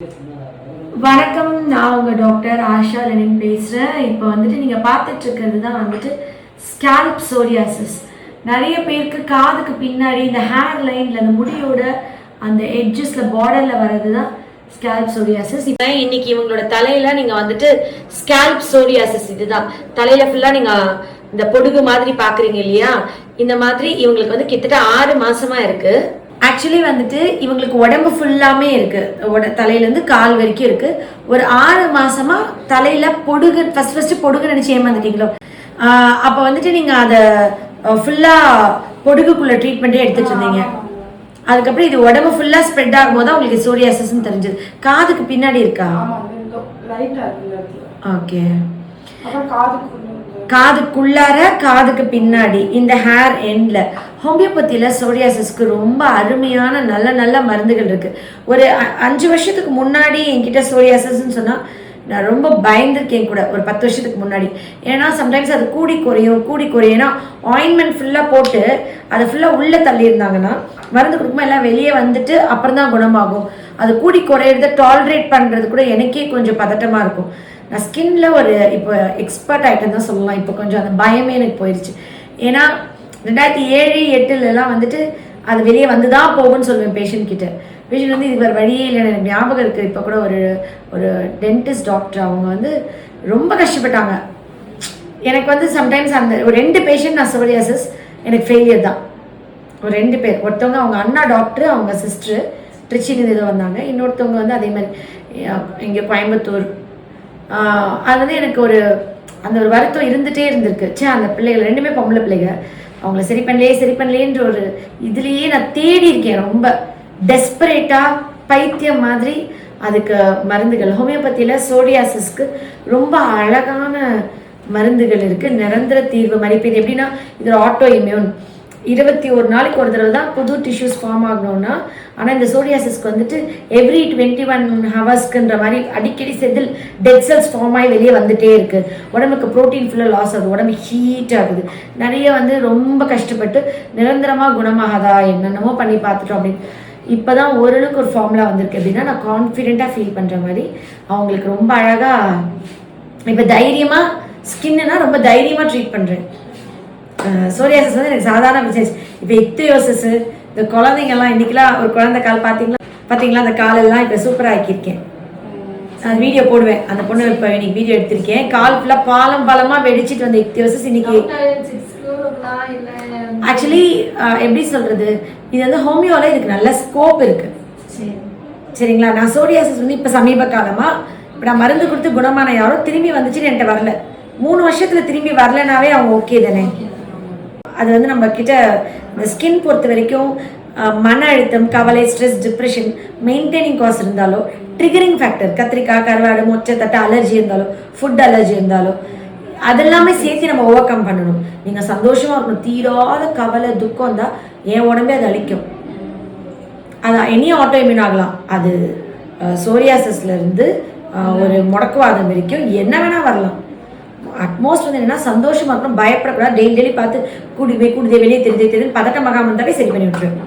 வணக்கம், நான் உங்கள் டாக்டர் ஆஷா லெனின் பேசுகிறேன். இப்போ வந்துட்டு நீங்கள் பார்த்துட்ருக்கிறது தான் வந்துட்டு ஸ்கேல்ப் சோரியாசிஸ். நிறைய பேருக்கு காதுக்கு பின்னாடி இந்த ஹேர் லைனில் அந்த முடியோட அந்த எட்ஜஸில் பார்டரில் வர்றது தான் ஸ்கேல்ப் சோரியாசிஸ். இப்போ இன்னைக்கு இவங்களோட தலையில் நீங்கள் வந்துட்டு ஸ்கேல்ப் சோரியாசிஸ் இதுதான் தலையில் ஃபுல்லாக நீங்கள் இந்த பொடுகு மாதிரி பார்க்குறீங்க இல்லையா? இந்த மாதிரி இவங்களுக்கு வந்து கிட்டத்தட்ட 6 மாசமாக இருக்குது. ஆக்சுவலி வந்துட்டு இவங்களுக்கு உடம்பு ஃபுல்லாமே இருக்கு, தலையிலேருந்து கால் வரைக்கும் இருக்கு. ஒரு 6 மாசமா தலையில பொடுகு ஃபர்ஸ்ட் பொடுகு நினைச்சு ஏமாந்துட்டீங்களோ, அப்போ வந்துட்டு நீங்க அதை ஃபுல்லா பொடுகுக்குள்ள ட்ரீட்மெண்ட்டே எடுத்துட்டு இருந்தீங்க. அதுக்கப்புறம் இது உடம்பு ஃபுல்லா ஸ்ப்ரெட் ஆகும் போது உங்களுக்கு சோரியாசிஸ்ன்னு தெரிஞ்சது. காதுக்கு பின்னாடி இருக்கா? ஓகே. காதுக்குள்ளார காதுக்கு பின்னாடி இந்த ஹேர் எண்ட்ல ஹோமியோபதியில் சோரியாசிஸ்க்கு ரொம்ப அருமையான நல்ல நல்ல மருந்துகள் இருக்கு. ஒரு 5 வருஷத்துக்கு முன்னாடி என்கிட்ட சோரியாசிஸ்ன்னு சொன்னால் நான் ரொம்ப பயந்துருக்கேன் கூட, ஒரு 10 வருஷத்துக்கு முன்னாடி. ஏன்னா சம்டைம்ஸ் அது கூடி குறையும். ஏன்னா ஆயின்மெண்ட் ஃபுல்லாக போட்டு அதை ஃபுல்லாக உள்ளே தள்ளியிருந்தாங்கன்னா மருந்து கொடுக்கும்போது எல்லாம் வெளியே வந்துட்டு அப்புறம் தான் குணமாகும். அது கூடி குறையிறத டாலரேட் பண்ணுறது கூட எனக்கே கொஞ்சம் பதட்டமாக இருக்கும். நான் ஸ்கின்ல ஒரு இப்போ எக்ஸ்பர்ட் ஆகிட்டேன்னு தான் சொல்லலாம். இப்போ கொஞ்சம் அந்த பயமே எனக்கு போயிடுச்சு. ஏன்னா 2007-8 வந்துட்டு அது வெளியே வந்து தான் போகும்னு சொல்லுவேன் பேஷண்ட் கிட்ட. பேஷண்ட் வந்து இது வேறு வழியே இல்லை. எனக்கு ஞாபகம் இருக்குது, இப்போ கூட ஒரு டென்டிஸ்ட் டாக்டர் அவங்க வந்து ரொம்ப கஷ்டப்பட்டாங்க. எனக்கு வந்து சம்டைம்ஸ் அந்த ஒரு 2 பேஷண்ட் நான் சோரியாசிஸ் எனக்கு ஃபெயிலியர் தான். ஒரு 2 பேர், ஒருத்தவங்க அவங்க அண்ணா டாக்டர், அவங்க சிஸ்டர் திருச்சியிலேருந்து ஏதோ வந்தாங்க. இன்னொருத்தவங்க வந்து அதே மாதிரி இங்கே கோயம்புத்தூர். அது வந்து எனக்கு அந்த ஒரு வருத்தம் இருந்துகிட்டே இருந்திருக்கு. அந்த பிள்ளைகள் 2மே பொம்பளை பிள்ளைங்க, அவங்கள சரி பண்ணலையேன்ற ஒரு இதுலேயே நான் தேடி இருக்கேன். ரொம்ப டெஸ்பரேட்டாக பைத்தியம் மாதிரி அதுக்கு மருந்துகள். ஹோமியோபதியில் சோரியாசிஸ்க்கு ரொம்ப அழகான மருந்துகள் இருக்குது, நிரந்தர தீர்வு மாதிரி. இப்போ இது எப்படின்னா, இது ஆட்டோ இம்யூன் 21 நாளைக்கு ஒரு தடவை தான் புது டிஷ்யூஸ் ஃபார்ம் ஆகணும்னா. ஆனால் இந்த சோரியாசிஸ்க்கு வந்துட்டு எவ்ரி 21 ஹவர்ஸ்க்குன்ற மாதிரி அடிக்கடி செதில் டெட் செல்ஸ் ஃபார்ம் ஆகி வெளியே வந்துட்டே இருக்கு. உடம்புக்கு ப்ரோட்டீன் ஃபுல்லாக லாஸ் ஆகுது, உடம்பு ஹீட் ஆகுது. நிறைய வந்து ரொம்ப கஷ்டப்பட்டு நிரந்தரமாக குணமாகாதா என்னென்னமோ பண்ணி பார்த்துட்டோம் அப்படின்னு. இப்போ தான் ஓரளவுக்கு ஒரு ஃபார்முலா வந்திருக்கு. அப்படின்னா நான் கான்ஃபிடென்ட்டாக ஃபீல் பண்ணுற மாதிரி அவங்களுக்கு ரொம்ப அழகாக இப்போ தைரியமாக ஸ்கின்னுனா ரொம்ப தைரியமாக ட்ரீட் பண்ணுறேன். சோரியாசிஸ் வந்து எனக்கு சாதாரண பிசினஸ். இப்போ இக்தியோசிஸ், இந்த குழந்தைங்கள்லாம் இன்றைக்கெலாம் ஒரு குழந்தை கால் பார்த்தீங்களா அந்த காலெல்லாம் இப்போ சூப்பராக ஆக்கியிருக்கேன். நான் வீடியோ போடுவேன். அந்த பொண்ணு இப்போ இன்னைக்கு வீடியோ எடுத்திருக்கேன். கால் ஃபுல்லாக பாலமாக வெடிச்சிட்டு வந்த இக்தியோசிஸ் இன்னைக்கு. ஆக்சுவலி எப்படி சொல்கிறது, இது வந்து ஹோமியோவில் இதுக்கு நல்ல ஸ்கோப் இருக்குது. சரிங்களா? நான் சோரியாசிஸ் வந்து இப்போ சமீப காலமாக இப்போ நான் மருந்து கொடுத்து குணமான யாரும் திரும்பி வந்துச்சுன்னு என்கிட்ட வரல. 3 வருஷத்தில் திரும்பி வரலனாவே அவங்க ஓகே தானே. அது வந்து நம்ம கிட்ட இந்த ஸ்கின் பொறுத்த வரைக்கும் மன அழுத்தம், கவலை, ஸ்ட்ரெஸ், டிப்ரெஷன், மெயின்டைனிங் காஸ்ட் இருந்தாலோ, ட்ரிகரிங் ஃபேக்டர் கத்திரிக்காய், கருவாடு, மொச்சை தட்டை அலர்ஜி இருந்தாலோ, ஃபுட் அலர்ஜி இருந்தாலோ, அதெல்லாமே சேர்த்து நம்ம ஓவர் கம் பண்ணணும். நீங்கள் சந்தோஷமாக இருக்கணும். தீராத கவலை, துக்கம் இருந்தால் என் உடம்பே அது அழிக்கும். அது எனி ஆட்டோ இம்யூன் ஆகலாம். அது சோரியாசிஸ்லேருந்து ஒரு முடக்குவாதம் வரைக்கும் என்ன வேணால் வரலாம். அட்மோஸ்ட் வந்து என்னன்னா சந்தோஷமா இருக்கணும், பயப்படக்கூடாது. டெய்லி பார்த்து கூடுதே வெளியே தெரியுது பதட்டமாகாம இருந்தாலே சரி பண்ணி விட்டுருவேன்.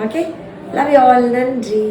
Okay, love you all. நன்றி.